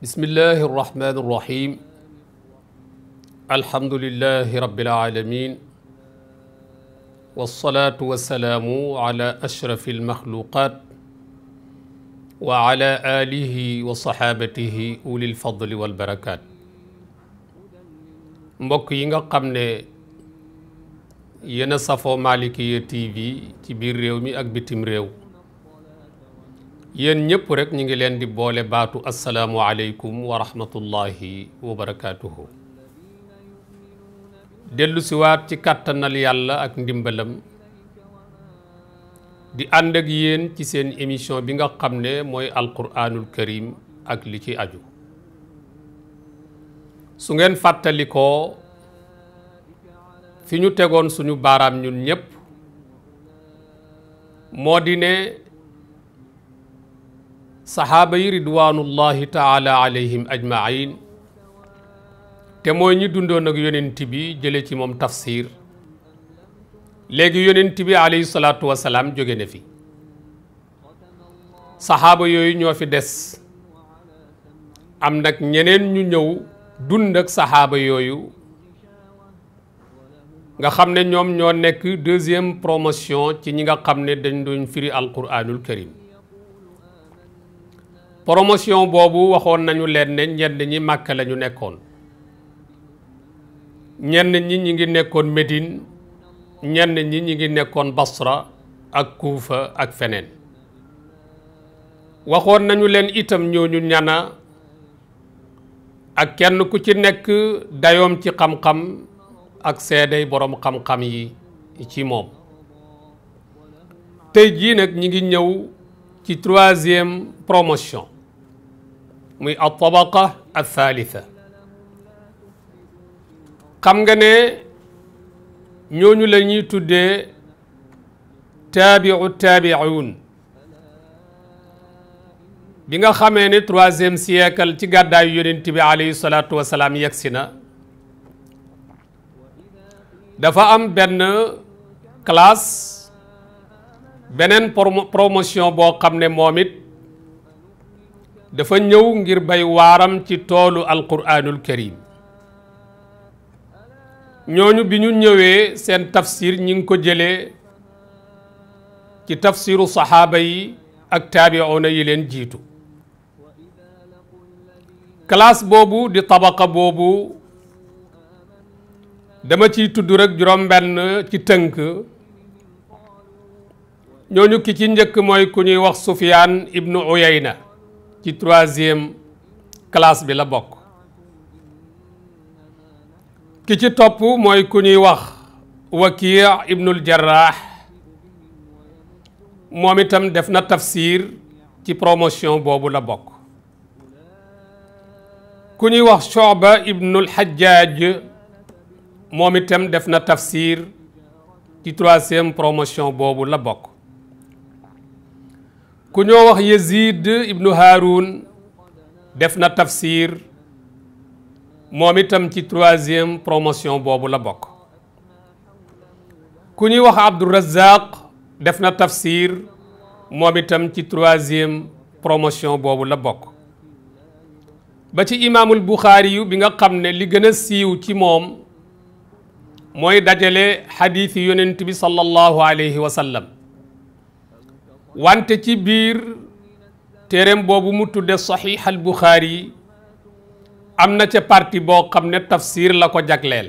بسم الله الرحمن الرحيم الحمد لله رب العالمين والصلاة والسلام على أشرف المخلوقات وعلى آله وصحابته أولي الفضل والبركات mbokk yi nga xam ne yéen a safoo Malikiya TV ci biir réew mi ak bitim réew yéen ñëpp rek ñu ngi leen di boole baatu assalaamu aleykum wa rahmatullahi wa barakaatuhu dellu siwaat ci kàttanal yàlla ak ndimbalam di ànd ak yéen ci seen émission bi nga xam ne mooy alquraanul karim ak li ci aju su ngeen fàttalikoo fi ñu tegoon suñu baaraam ñun ñëpp moo di ne saxaaba yi ridwanullahi taala alayhim ajmain te mooy ñi dundoon ak yonent bi jële ci moom tafsir léegi yonent bi alayhi salaatu wasalaam jóge na fi saxaaba yooyu ñoo fi des am nag ñeneen ñu ñëw dund ak saxaaba yooyu nga xam ne ñoom ñoo nekk deuxième promotion ci ñi nga xam ne dañ doon firi alquranul karim promotion boobu waxoon nañu leen ne ñenn ñi Màkka la ñu nekkoon ñenn ñi ñi ngi nekkoon Médine ñenn ñi ñi ngi nekkoon Basra ak Kuufa ak feneen waxoon nañu leen itam ñooñu ñana ak kenn ku ci nekk dayoom ci xam-xam ak seeday boroom xam-xam yi ci moom tey jii nag ñi ngi ñëw ci troisième promotion muy at-tabaqa ath-thalitha xam nga ne ñooñu la ñuy tuddee taabi'u taabi'un bi nga xamee ne troisième siècle ci gàddaayu yonent bi alayhi salaatu wasalaam yegsi na dafa am benn classe beneen promotion boo xam ne moom it dafa ñëw ngir bay waaram ci toolu alquraanul karim ñooñu bi ñu ñëwee seen tafsir ñi ngi ko jëlee ci tafsiru saxaaba yi ak taabi'una yi leen jiitu classe boobu di tabaqa boobu dama ciy tudd rek juróom-benn ci tënk ñooñu ki ci njëkk mooy ku ñuy wax Sufyaan ibnu Uyayna ci troisième classe bi la bokk ki ci topp mooy ku ñuy wax Waki' ibnul Jarrah moom itam def na tafsir ci promotion boobu la bokk ku ñuy wax Shu'ba ibnul Hajjaj moom itam def na tafsir ci troisième promotion boobu la bokk ku ñoo wax Yazid ibnu Haroun def na tafsir moom itam ci troisième promotion boobu la bokk ku ñuy wax Abdourazaq def na tafsir moom itam ci troisième promotion boobu la bokk ba ci imaamul Buxaari yu bi nga xam ne li gën a siiw ci moom mooy dajale xadiis yi yonent bi sallallahu alayhi wa sallam wante ci biir téereem boobu mu tudde saxiix al Buxaari am na ca parti boo xam ne tafsir la ko jagleel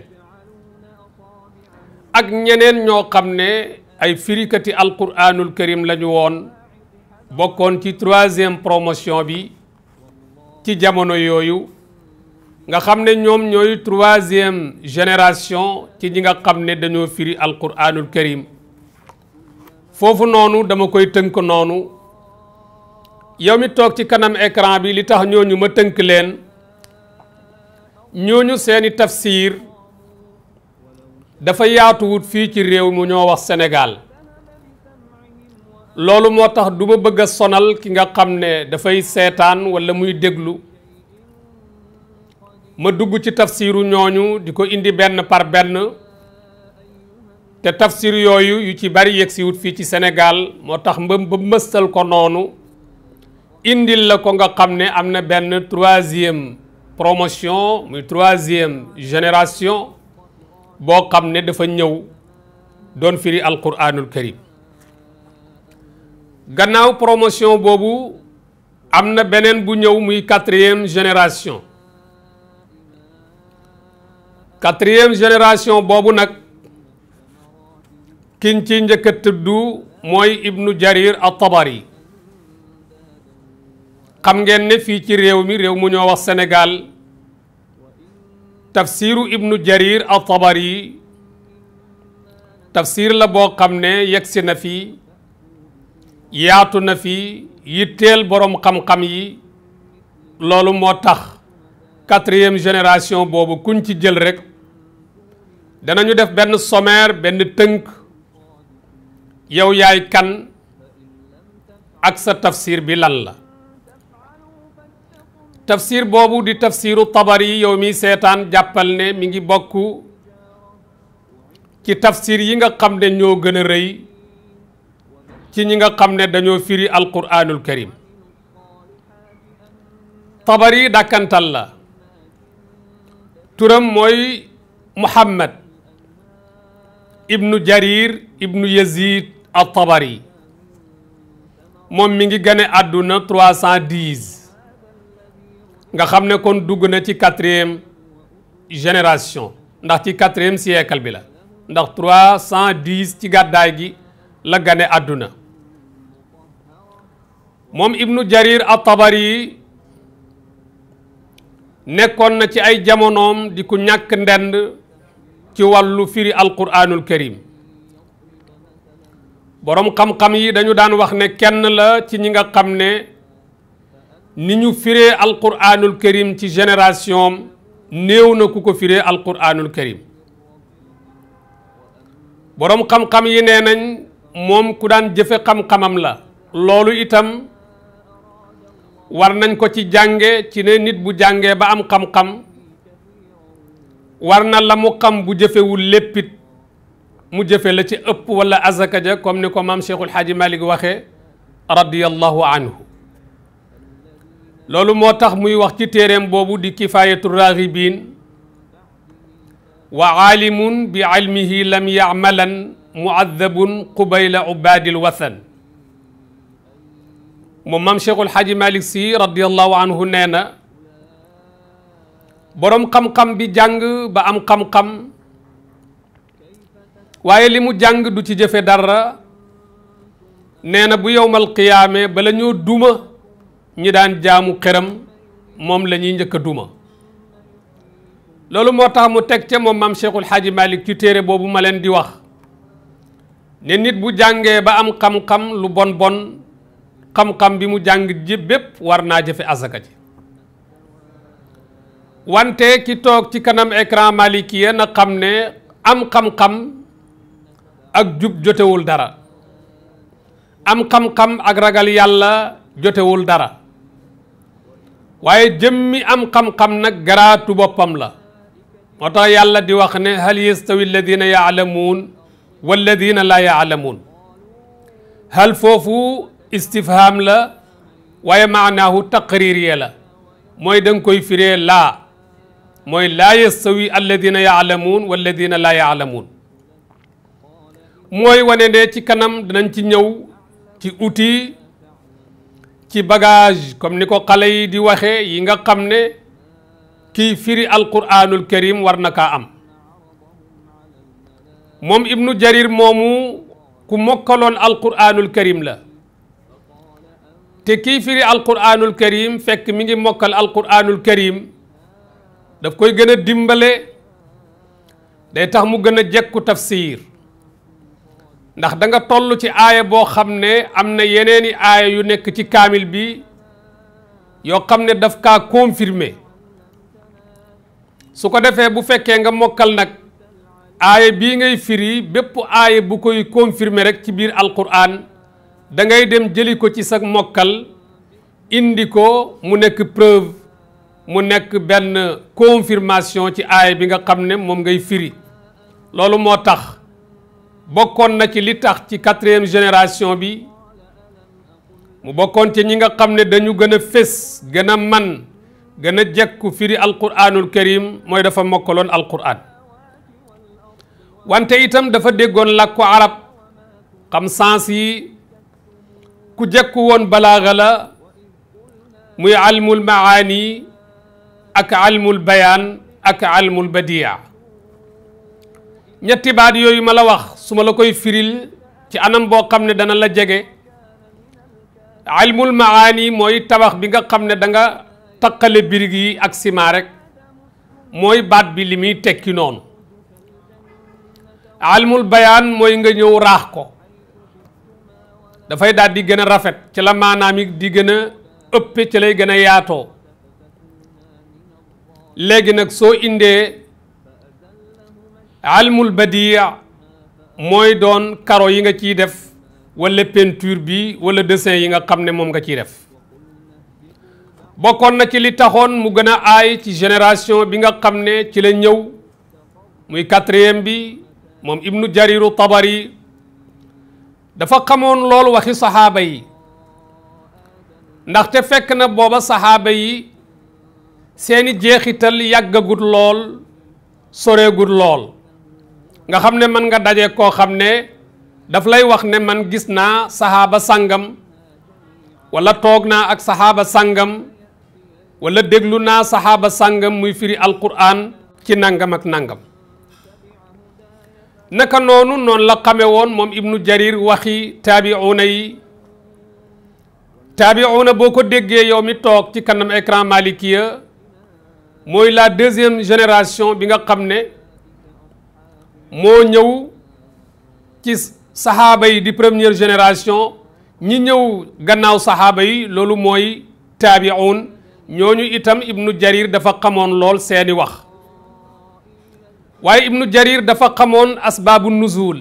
ak ñeneen ñoo xam ne ay firikati alquraanul karim lañu woon bokkoon ci troisième promotion bi ci jamono yooyu nga xam ne ñoom ñooy troisième génération ci ñi nga xam ne dañoo firi alquraanul karim foofu noonu dama koy tënk noonu yow mi toog ci kanam écran bi li tax ñooñu ma tënk leen ñooñu seeni tafsir dafa yaatuwut fii ci réew mu ñoo wax Sénégal loolu moo tax du ma bëgg a sonal ki nga xam ne dafay seetaan walla muy déglu ma dugg ci tafsiru ñooñu di ko indi benn par benn te tafsir yooyu yu ci bari yegsiwut fii ci Sénégal moo tax ba mëstal ko noonu indil la ko nga xam ne am na benn troisième promotion muy troisième génération boo xam ne dafa ñëw doon firi alquranul karim gannaaw promotion boobu am na beneen bu ñëw muy quatrième génération quatrième génération boobu nag kiñ ci njëkk a tudd mooy ibnu jarir at-tabari xam ngeen ne fii ci réew mu ñoo wax Sénégal tafsiru ibnu jarir at-tabari tafsir la boo xam ne yegsi na fi yaatu na fi yitteel boroom xam-xam yi loolu moo tax quatrième génération boobu kuñ ci jël rek danañu def benn sommaire benn tënk yow yaay kan ak sa tafsir bi lan la tafsir boobu di tafsiru tabari yow mi seetaan jàppal ne mi ngi bokk ci tafsir yi nga xam ne ñoo gën a rëy ci ñi nga xam ne dañoo firi alquranul karim tabari dàkkantal la turam mooy muhammad ibnu jarir ibnu yazid at-tabari moom mi ngi gane àdduna 310 nga xam ne kon dugg na ci quatrième génération ndax ci quatrième siècle bi la ndax 310 ci gàddaay gi la gane àdduna moom ibnu jarir at-tabari nekkoon na ci ay jamonoom di ku ñàkk ndend ci wàllu firi alquranul karim boroom xam-xam yi dañu daan wax ne kenn la ci ñi nga xam ne ni ñu firee alquranul karim ci génération néew na ku ko firee alquranul karim boroom xam-xam yi nee nañ moom ku daan jëfe xam-xamam la loolu itam war nañ ko ci jànge ci ne nit bu jàngee ba am xam-xam war na la mu xam bu jëfewul léppit mu jëfe la ci ëpp wala azaka ja comme ni ko maam Cheikhul Haaji Malik waxee radiyallahu anhu loolu moo tax muy wax ci téereem boobu di kifayatu raghibin wa aalimun bi ilmihi lam ya'malan mu'adhabun qubayla ubadil wathan moom maam Cheikhul Haaji Malik si radiyallahu anhu nee na boroom xam-xam bi jàng ba am xam-xam waaye li mu jàng du ci jëfe dara nee na bu yowmal qiyaame bala ñoo duma ñi daan jaamu xëram moom la ñuy njëkk a duma loolu moo tax mu teg ca moom maam Cheikhul Haaji Malik ci téere boobu ma leen di wax ne nit bu jàngee ba am xam-xam lu bon bon xam-xam bi mu jàng ji bépp war naa jëfe azaka ji wante ki toog ci kanam écran malikiya na xam ne am xam-xam ak jub jotewul dara am xam-xam ak ragal yàlla jotewul dara waaye jëmmi am xam-xam nag garaatu boppam la moo tax yàlla di wax ne hal yastawi alladina yaalamuun walladina laa yaalamuun hal foofu istifham la waaye maanaahu taqririya la mooy da nga koy firee laa mooy laa yastawi alladina yaalamuun walladina laa yaalamuun mooy wane ne ci kanam dinañ ci ñëw ci outil ci bagage comme ni ko xale yi di waxee yi nga xam ne kii firi alquranul karim war na kaa am moom ibnu jarir moomu ku mokkaloon alquranul karim la te kii firi alquranul karim fekk mi ngi mokkal alquranul karim daf koy gën a dimbale day tax mu gën a jekku tafsir ndax da nga toll ci aaya boo xam ne am na yeneeni aaya yu nekk ci kaamil bi yoo xam ne daf kaa confirmer su ko defee bu fekkee nga mokkal nag aaya bii ngay firi bépp aaya bu koy confirmer rek ci biir alquran da ngay dem jëli ko ci sa mokkal indi ko mu nekk preuve mu nekk benn confirmation ci aaya bi nga xam ne moom ngay firi loolu moo tax bokkoon na ci li tax ci 4e génération bi mu bokkoon ci ñi nga xam ne dañu gën a fés gën a man gën a jekku firi alquranul karim mooy dafa mokkaloon alquran wante itam dafa déggoon làkku arab xam sens yi ku jekku woon balaaga la muy almul maani ak almul bayaan ak almul badia ñetti baat yooyu ma la wax su ma la koy firil ci anam boo xam ne dana la jege almul maani mooy tabax bi nga xam ne da nga taqale birig yi ak ciment rek mooy baat bi li muy tekki noonu almul bayaan mooy nga ñëw raax ko dafay daal di gën a rafet ci la maanaam yi di gën a ëppe ci lay gën a yaatoo léegi nag soo indee almul badia mooy doon karo yi nga ciy def wala peinture bi wala dessin yi nga xam ne moom nga ciy def bokkoon na ci li taxoon mu gën a aay ci génération bi nga xam ne ci la ñëw muy 4e bi moom ibnu jariru tabari dafa xamoon loolu waxi saxaaba yi ndaxte fekk na booba saxaaba yi seeni jeexital yàggagut lool soreegut lool nga xam ne man nga daje koo xam ne daf lay wax ne man gis naa saxaaba sàngam wala toog naa ak saxaaba sàngam wala déglu naa saxaaba sàngam muy firi alquran ci nangam ak nangam naka noonu la xame woon moom ibnu jarir waxi taabiuuna yi taabiuuna boo ko déggee yow mi toog ci kanam écran malikiya mooy la 2e génération bi nga xam ne moo ñëw ci saxaaba yi di 1re génération ñi ñëw gannaaw saxaaba yi loolu mooy taabiuun ñooñu itam ibnu jarir dafa xamoon lool seeni wax waaye ibnu jarir dafa xamoon asbaabu nuzul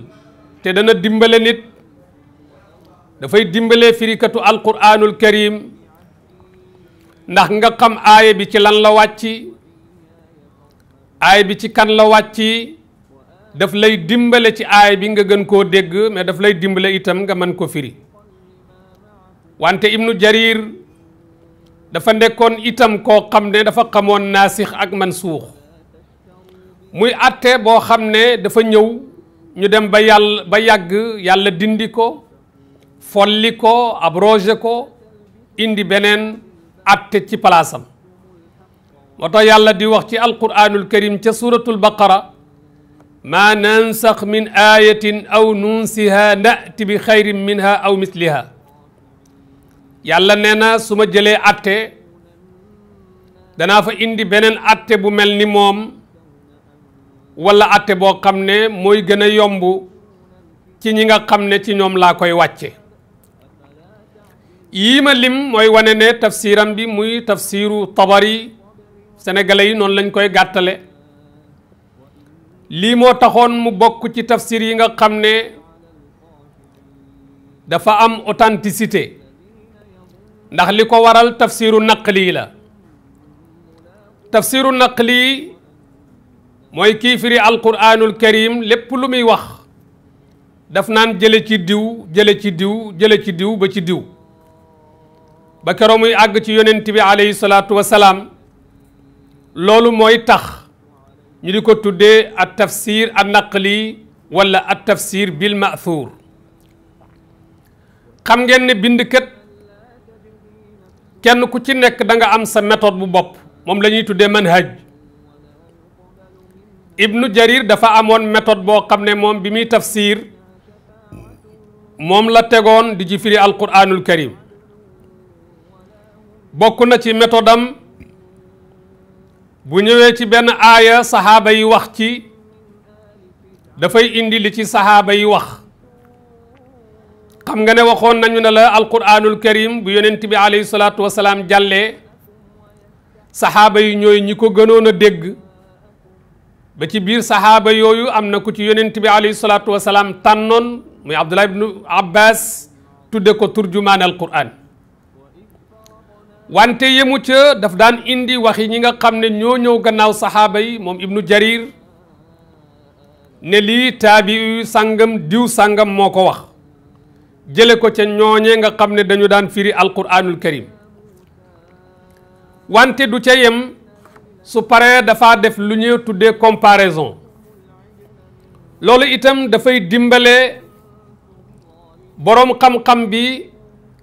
te dana dimbale nit dafay dimbale firikatu alquranul karim ndax nga xam aaya bi ci lan la wàcci aaya bi ci kan la wàcci daf lay dimbale ci aaya bi nga gën koo dégg mais daf lay dimbale itam nga mën ko firi wante ibnu jarir dafa nekkoon itam koo xam ne dafa xamoon naasix ak mansuux muy atte boo xam ne dafa ñëw ñu dem ba yàgg yàlla dindi ko folli ko abrogé ko indi beneen atte ci palaasam moo tax yàlla di wax ci alquranul karim ca suratul baqara ma nansax min ayatin aw nunsiha nati bi xayrin minha aw misliha yàlla nee na su ma jëlee atte danaa fa indi beneen atte bu mel ni moom wala atte boo xam ne mooy gën a yomb ci ñi nga xam ne ci ñoom laa koy wàcce yii ma lim mooy wane ne tafsiram bi muy tafsiru tabari sénégalais yi noonu lañ koy gàttale lii moo taxoon mu bokk ci tafsir yi nga xam ne dafa am authenticité ndax li ko waral tafsiru naqli la tafsiru naqli mooy kii firi alquranul karim lépp lu muy wax daf naan jële ci diw jële ci diw jële ci diw ba ci diw ba keroog muy àgg ci yonent bi alayhi salaatu wasalaam loolu mooy tax ñu di ko tuddee at tafsir an naqli wala at tafsir bil ma'thur xam ngeen ne bindkat kenn ku ci nekk da nga am sa méthode bu bopp moom la ñuy tuddee manhaj ibnu jarir dafa amoon méthode boo xam ne moom bi muy tafsir moom la tegoon di ci firi alquranul karim bokk na ci méthode am bu ñëwee ci benn aaya saxaaba yi wax ci dafay indi li ci saxaaba yi wax xam nga ne waxoon nañu ne la alquranul karim bu yonent bi alayhi salaatu wasalaam jàllee saxaaba yi ñooy ñi ko gënoon a dégg ba ci biir saxaaba yooyu am na ku ci yonent bi alayhi salaatu wasalaam tànnoon muy Abdullah ibnu Abbas tudde ko turjumaan al Qur'an wante yemu ca daf daan indi waxi ñi nga xam ne ñoo ñëw gannaaw saxaaba yi moom ibnu Jarir ne lii taabi sàngam diw sàngam moo ko wax jële ko ca ñooñe nga xam ne dañu daan firi alquranul karim wante du ca yem su paree dafa def lu ñuy tuddee comparaison loolu itam dafay dimbale boroom xam-xam bi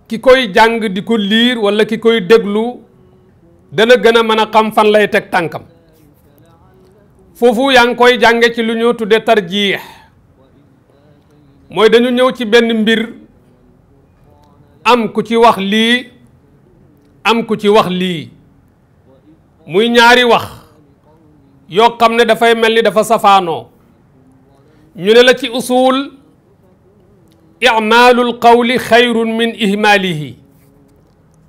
ki koy jàng di ko liir walla ki koy déglu dana gën a mën a xam fan lay teg tànkam foofu yaa ngi koy jànge ci lu ñuy tuddee tarjiix mooy dañu ñëw ci benn mbir am ku ci wax lii am ku ci wax lii muy ñaari wax yoo xam ne dafay mel ni dafa safaanoo ñu ne la ci usul i'maalul qawli xayrun min ihmaalihi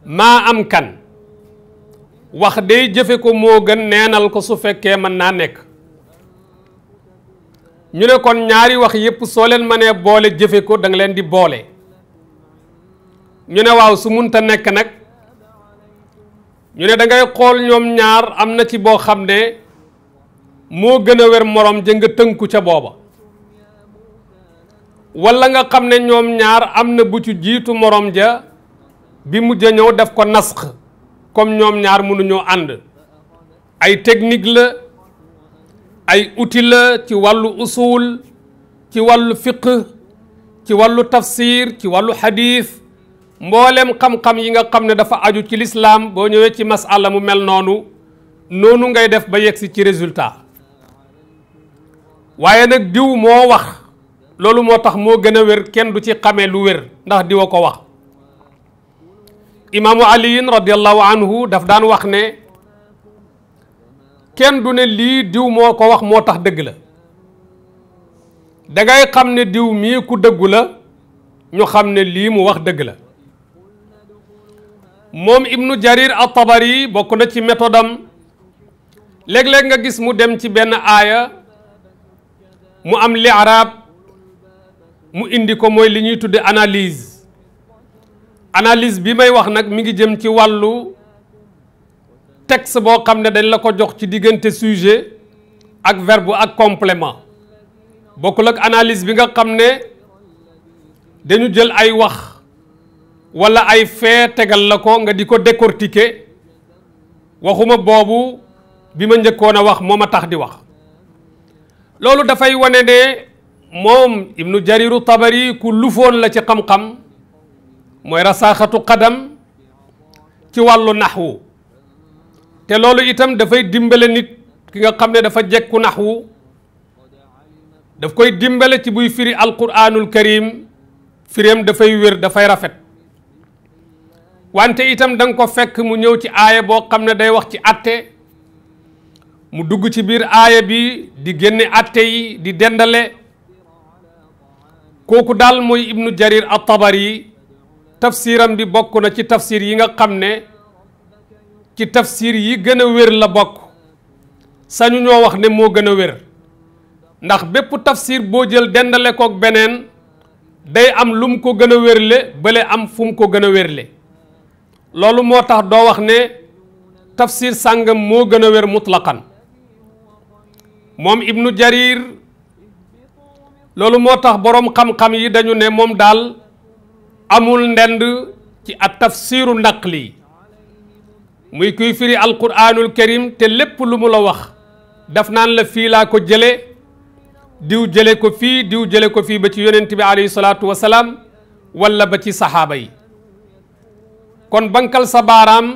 maa am kan wax day jëfe ko moo gën neenal ko su fekkee mën naa nekk ñu ne kon ñaari wax yépp soo leen mënee boole jëfe ko da nga leen di boole ñu ne waaw su munta nekk nag ñu ne da ngay xool ñoom ñaar am na ci boo xam ne moo gën a wér morom ja nga tënku ca booba walla nga xam ne ñoom ñaar am na bu ci jiitu morom ja bi mujj a ñëw def ko nasx comme ñoom ñaar mënuñoo ànd ay technique la ay outil la ci wàllu usul ci wàllu fiqh ci wàllu tafsir ci wàllu hadith mboolem xam-xam yi nga xam ne dafa aju ci lislaam boo ñëwee ci masala mu mel noonu ngay def ba yegsi ci résultat waaye nag diw moo wax loolu moo tax moo gën a wér kenn du ci xamee lu wér ndax diwa ko wax imaamu aliyin radiallahu anhu daf daan wax ne kenn du ne lii diw moo ko wax moo tax dëgg la dangay xam ne diw mii ku dëggu la ñu xam ne lii mu wax dëgg la moom ibnu jarir at-tabari bokk na ci méthode am léeg-léeg nga gis mu dem ci benn aaya mu am li'raab mu indi ko mooy li ñuy tudde analyse bi may wax nag mi ngi jëm ci wàllu texte boo xam ne dañ la ko jox ci diggante sujet ak verbe ak complément bokkul ak analyse bi nga xam ne dañu jël ay wax walla ay fee tegal la ko nga di ko décortiquer waxuma boobu bi ma njëkkoon a wax moo ma tax di wax loolu dafay wane ne moom ibnu jariru tabari ku lufoon la ci xam-xam mooy rasaaxatu qadam ci wàllu naxwu te loolu itam dafay dimbale nit ki nga xam ne dafa jekku naxwu daf koy dimbale ci buy firi alquranul karim firéem dafay wér dafay rafet wante itam da nga ko fekk mu ñëw ci aaya boo xam ne day wax ci atte mu dugg ci biir aaya bi di génne atte yi di dendale kooku daal mooy ibnu jarir at-tabari tafsiram bi bokk na ci tafsir yi nga xam ne ci tafsir yi gën a wér la bokk sañu ñoo wax ne moo gën a wér ndax bépp tafsir boo jël dendale kook beneen day am lu mu ko gën a wérle bële am fu mu ko gën a wérle loolu moo tax doo wax ne tafsir sàngam moo gën a wér mutlaqan moom ibnu jarir loolu moo tax boroom xam-xam yi dañu ne moom daal amul ndend ci at tafsiru naqli muy kuy firi alquranul karim te lépp lu mu la wax daf naan la fii laa ko jële diw jële ko fii diw jële ko fii ba ci yonent bi alayhi salaatu wasalaam walla ba ci saxaaba yi kon bankal sa baaraam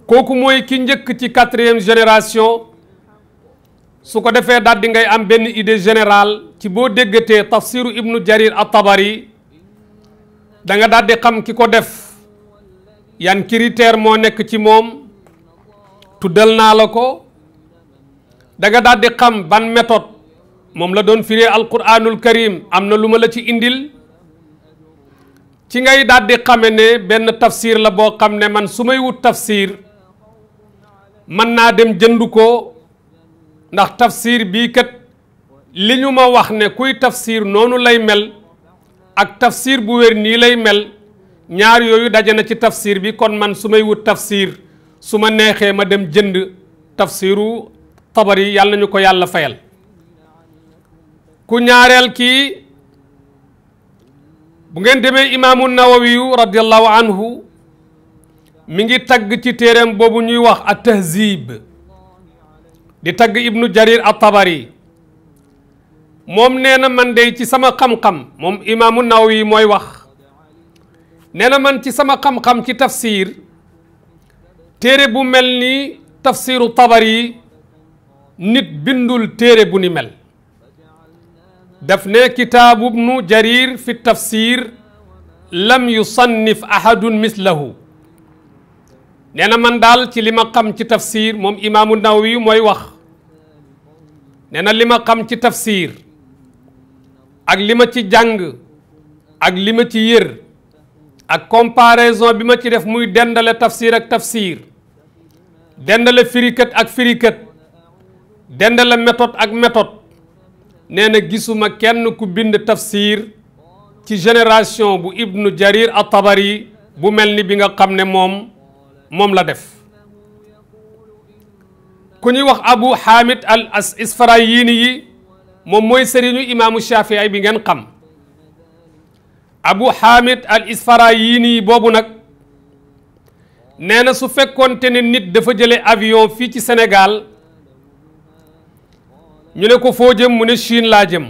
kooku mooy ki njëkk ci 4e génération su ko defee daal di ngay am benn idée générale ci boo déggatee tafsiru ibnu jarir at-tabari da nga daal di xam ki ko def yan critère moo nekk ci moom tuddal naa la ko da nga daal di xam ban méthode moom la doon firee alquranul karim am na lu ma la ci indil ci ngay daal di xame ne benn tafsir la boo xam ne man su may wut tafsir mën naa dem jënd ko ndax tafsir bii kat li ñu ma wax ne kuy tafsir noonu lay mel ak tafsir bu wér nii lay mel ñaar yooyu daje na ci tafsir bi kon man su may wut tafsir su ma neexee ma dem jënd tafsiru Tabari yàlla nañu ko yàlla fayal. ku ñaareel kii bu ngeen demee imaamu Nawawiyu radiyallahu anhu mi ngi tagg ci téereem boobu ñuy wax at-Tahzib di tagg ibnu Jarir at-Tabari moom nee na man dey ci sama xam-xam moom imaamu Nawawi mooy wax nee na man ci sama xam-xam ci tafsir téere bu mel ni tafsiru Tabari nit bindul téere bu ni mel daf ne kitaabu ibnu Jarir fi tafsir lam yusannif ahadun mislahu nee na man daal ci li ma xam ci tafsir moom imaamu Nawawi mooy wax nee na li ma xam ci tafsir ak li ma ci jàng ak li ma ci yër ak comparaison bi ma ci def muy dendale tafsir ak tafsir dendale firikat ak firikat dendale méthode ak méthode nee na gisuma kenn ku bind tafsir ci génération bu ibnu Jarir at-Tabari bu mel ni bi nga xam ne moom la def ku ñuy wax Abu Hamid al Isfarayini yi moom mooy sëriñu imaamu Shafii bi ngeen xam Abu Hamid al Isfarayini yi boobu nag nee na su fekkoonte ne nit dafa jële avion fii ci Sénégal ñu ne ko foo jëm mu ne Chine laa jëm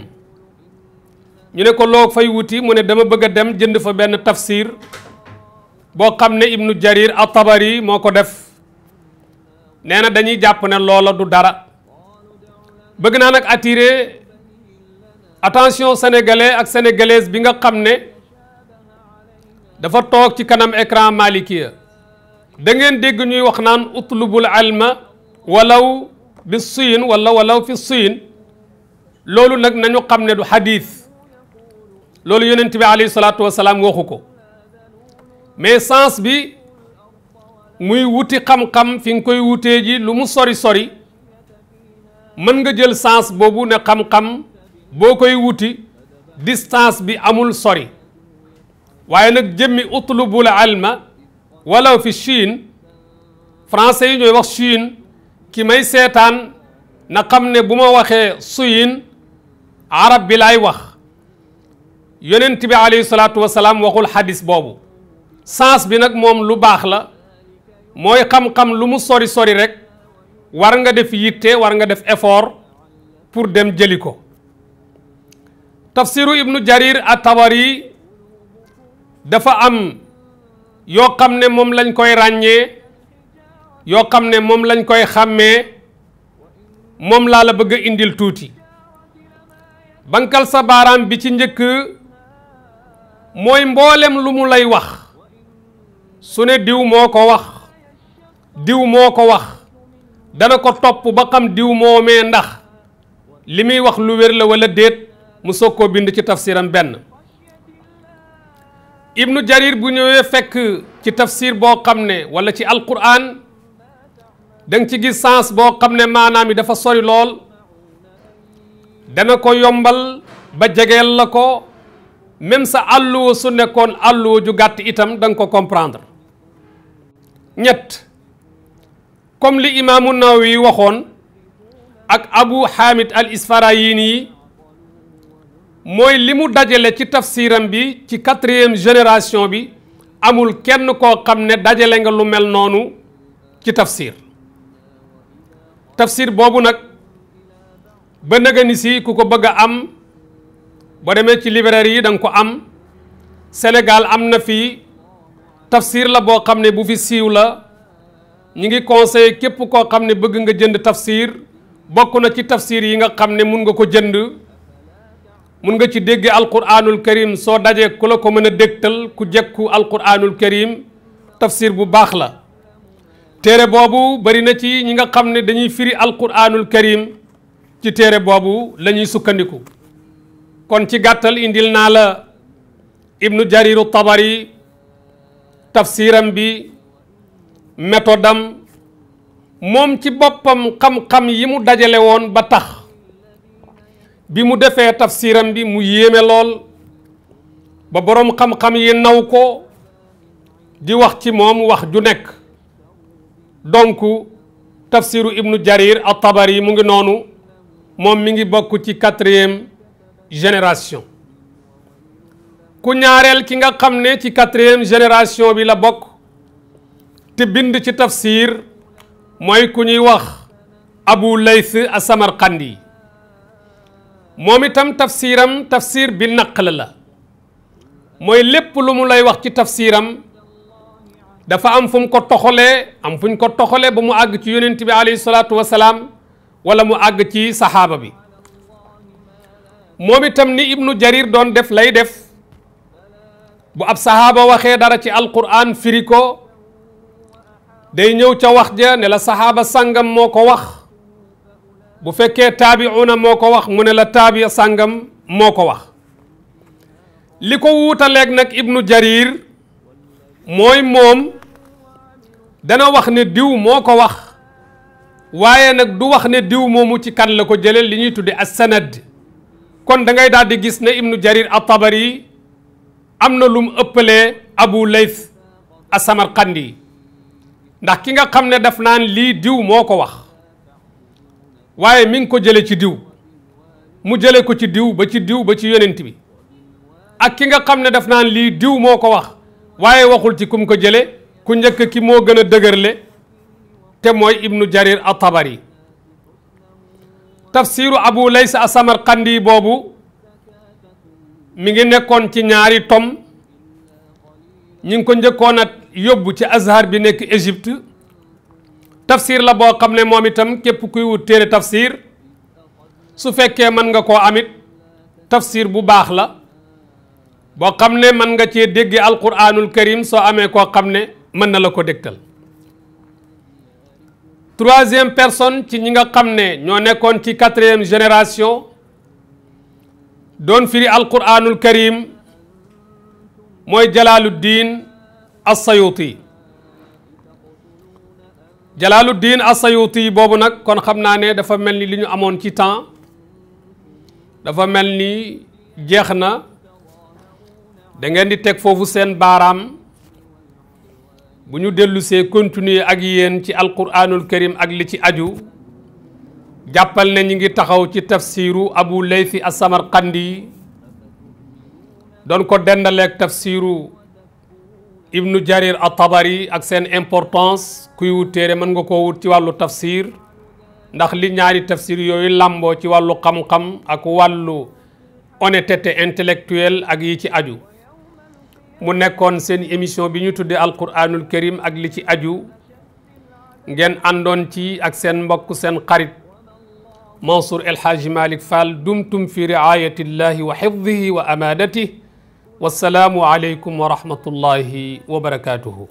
ñu ne ko loo fay wuti mu ne dama bëgg a dem jënd fa benn tafsir boo xam ne ibnu Jarir at-Tabari moo ko def nee na dañuy jàpp ne loola du dara bëgg naa nag attirer attention sénégalais ak sénégalaise bi nga xam ne dafa toog ci kanam écran malikiya da ngeen dégg ñuy wax naan utlubul alma walaw bi siin walaw fi siin loolu nag nañu xam ne du xadiis loolu yonent bi alayhi salaatu wasalaam waxu ko mais sens bi muy wuti xam-xam fi nga koy wutee ji lu mu sori mën nga jël sens boobu ne xam-xam boo koy wuti distance bi amul sori waaye nag jëmmi utlubul alma walaw fi Chine français yi ñooy wax Chine ki may seetaan na xam ne bu ma waxee suyin arab bi laay wax yonent bi alayhi salaatu wasalaam waxul xadis boobu sens bi nag moom lu baax la mooy xam-xam lu mu sori rek war nga def yitte war nga def effort pour dem jëli ko tafsiru ibnu Jarir at-Tabari dafa am yoo xam ne moom lañ koy ràññee yoo xam ne moom lañ koy xàmmee moom laa la bëgg a indil tuuti bankal sa baaraam bi ci njëkk mooy mboolem lu mu lay wax su ne diw moo ko wax diw moo ko wax dana ko topp ba xam diw moomee ndax li muy wax lu wér la wala déet mu soog koo bind ci tafsiram benn ibnu Jarir bu ñëwee fekk ci tafsir boo xam ne wala ci alquran danga ci gis sens boo xam ne maanaam yi dafa sori lool dana ko yombal ba jegeel la ko même sa àlluwa su nekkoon àlluwa ju gàtt itam danga ko comprendre ñett comme li imaamu Nawawi waxoon ak Abu Hamid al Isfarayini yi mooy li mu dajale ci tafsiram bi ci 4e génération bi amul kenn koo xam ne dajale nga lu mel noonu ci tafsir boobu nag ba nëgëni si ku ko bëgg a am boo demee ci librairie yi da nga ko am Sénégal am na fii tafsir la boo xam ne bu fi siiw la ñi ngi conseillé képp koo xam ne bëgg nga jënd tafsir bokk na ci tafsir yi nga xam ne mun nga ko jënd mun nga ci dégg alquranul karim soo dajee ku la ko mën a dégtal ku jekku alquranul karim tafsir bu baax la téere boobu bari na ci ñi nga xam ne dañuy firi alquranul karim ci téere boobu la ñuy sukkandiku kon ci gàttal indil naa la ibnu Jariru Tabari tafsiram bi méthode am moom ci boppam xam-xam yi mu dajale woon ba tax bi mu defee tafsiram bi mu yéeme lool ba boroom xam-xam yi naw ko di wax ci moom wax ju nekk. donc tafsiru ibnu jarir at-tabari mu ngi noonu moom mi ngi bokk ci 4e génération. ku ñaareel ki nga xam ne ci 4e génération bi la bokk te bind ci tafsir mooy ku ñuy wax Abu Layth as-Samarqandi. moom itam tafsiram tafsir bi naql la mooy lépp lu mu lay wax ci tafsiram dafa am fu mu ko toxalee am fu ñu ko toxalee ba mu àgg ci yonent bi alayhi salaatu wasalaam wala mu àgg ci saxaaba bi. moom itam ni ibnu jarir doon def lay def bu ab saxaaba waxee dara ci alquran firi ko day ñëw ca wax ja ne la saxaaba sàngam moo ko wax. bu fekkee taabi'una moo ko wax mu ne la taabi sàngam moo ko wax. li ko wuutaleeg nag ibnu jarir mooy moom dana wax ne diw moo ko wax waaye nag du wax ne diw moomu ci kan la ko jële li ñuy tudde as-sanad. kon da ngay daal di gis ne ibnu jarir at-tabari am na lu mu ëppalee Abu Layth as-Samarqandi ndax ki nga xam ne daf naan lii diw moo ko wax waaye mi ngi ko jële ci diw mu jële ko ci diw ba ci diw ba ci yonent bi ak ki nga xam ne daf naan lii diw moo ko wax waaye waxul ci kum ko jële ku njëkk ki moo gën a dëgërle te mooy ibnu jarir at-tabari. tafsiru Abu Layth as-Samarqandi boobu mi ngi nekkoon ci ñaari tom ñi ngi ko njëkkoon a yóbbu ci Azhar bi nekk Égypte. tafsir la boo xam ne moom itam képp kuy wut téere tafsir su fekkee mën nga koo amit tafsir bu baax la boo xam ne mën nga cee dégge alquranul karim soo amee koo xam ne mën na la ko dégtal. 3e personne ci ñi nga xam ne ñoo nekkoon ci 4e génération doon firi alquranul karim mooy Jalaaluddin as-Sayuti. Jalaaluddin as-Sayuti boobu nag kon xam naa ne dafa mel ni li ñu amoon ci temps dafa mel ni jeex na. da ngeen di teg foofu seen baaraam bu ñu dellusee continuer ak yéen ci alquranul karim ak li ci aju jàppal ne ñi ngi taxaw ci tafsiru Abu Layth as-Samarqandi doon ko dendaleeg tafsiru ibnu jarir at-Tabari ak seen importance kuy wut téere mën nga koo wut ci wàllu tafsir ndax li ñaari tafsir yooyu làmboo ci wàllu xam-xam ak wàllu honnêteté intellectuelle ak yi ci aju. mu nekkoon seen émission bi ñu tuddee alquranul karim ak li ci aju ngeen àndoon ci ak seen mbokk seen xarit Mansour El Hadji Malick Fall dumtum fi riayatillahi wa hifdihi wa amanatihi wassalaamu aleykum wa rahmatullahi wa barakatuhu.